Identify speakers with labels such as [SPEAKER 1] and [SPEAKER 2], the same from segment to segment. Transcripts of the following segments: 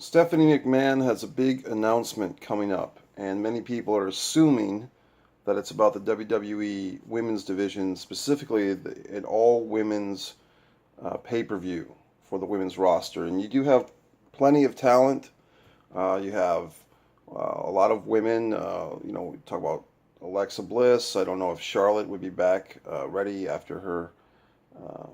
[SPEAKER 1] Stephanie McMahon has a big announcement coming up, and many people are assuming that it's about the WWE women's division, specifically an all women's pay-per-view for the women's roster. And you do have plenty of talent. You have a lot of women. We talk about Alexa Bliss. I don't know if Charlotte would be back ready after her uh,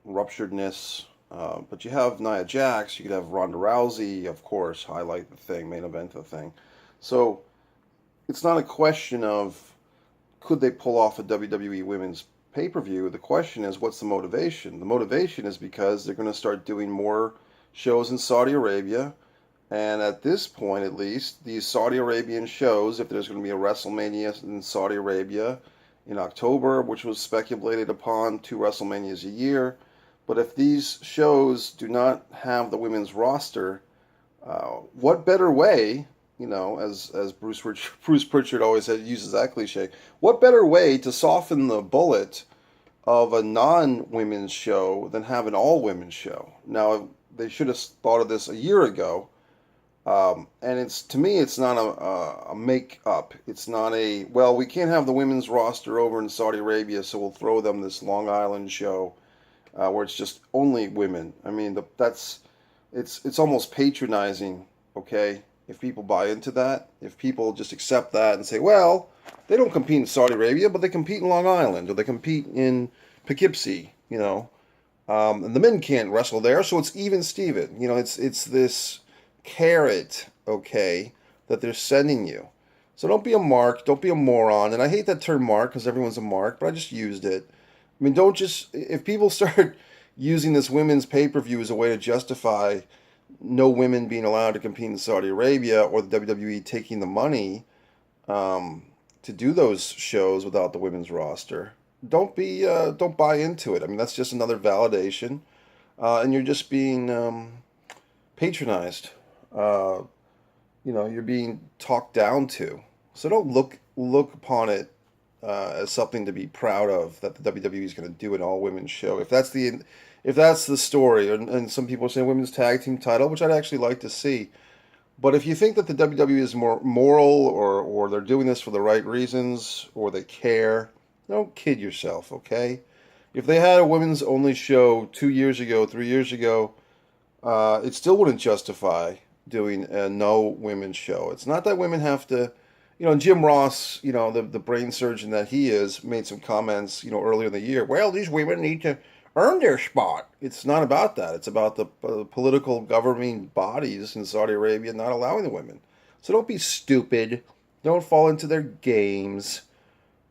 [SPEAKER 1] rupturedness. But you have Nia Jax, you could have Ronda Rousey, of course, highlight the thing, main event the thing. So it's not a question of could they pull off a WWE women's pay per view. The question is what's the motivation? The motivation is because they're going to start doing more shows in Saudi Arabia. And at this point, at least, these Saudi Arabian shows, if there's going to be a WrestleMania in Saudi Arabia in October, which was speculated upon, 2 WrestleManias a year, but if these shows do not have the women's roster, what better way, as Bruce Pritchard always uses that cliche, what better way to soften the bullet of a non-women's show than have an all-women's show? Now, they should have thought of this a year ago, and it's to me, it's not a make-up. It's not well, we can't have the women's roster over in Saudi Arabia, so we'll throw them this Long Island show where it's just only women. I mean, it's almost patronizing, okay? If people buy into that, if people just accept that and say, well, they don't compete in Saudi Arabia, but they compete in Long Island or they compete in Poughkeepsie, and the men can't wrestle there, so it's even Steven. It's this carrot, okay, that they're sending you. So don't be a mark, don't be a moron. And I hate that term mark because everyone's a mark, but I just used it. I mean, don't just, if people start using this women's pay per view as a way to justify no women being allowed to compete in Saudi Arabia or the WWE taking the money to do those shows without the women's roster, don't buy into it. I mean, that's just another validation, and you're just being patronized. Uh, you're being talked down to. So don't look upon it as something to be proud of that the WWE is going to do an all women's show. If that's the story, and some people are saying women's tag team title, which I'd actually like to see. But if you think that the WWE is more moral or they're doing this for the right reasons or they care, don't kid yourself, okay? If they had a women's only show 2 years ago, 3 years ago, it still wouldn't justify doing a no women's show. It's not that women have to, Jim Ross, the brain surgeon that he is, made some comments, earlier in the year. Well, these women need to earn their spot. It's not about that. It's about the political governing bodies in Saudi Arabia not allowing the women. So don't be stupid. Don't fall into their games.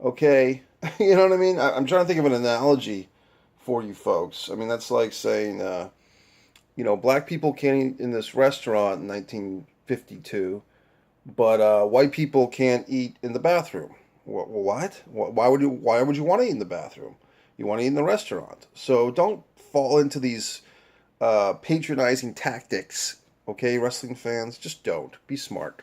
[SPEAKER 1] Okay? You know what I mean? I'm trying to think of an analogy for you folks. I mean, that's like saying, black people can't eat in this restaurant in 1952, but white people can't eat in the bathroom. What? Why would you want to eat in the bathroom? You want to eat in the restaurant. So don't fall into these patronizing tactics, okay, wrestling fans? Just don't. Be smart.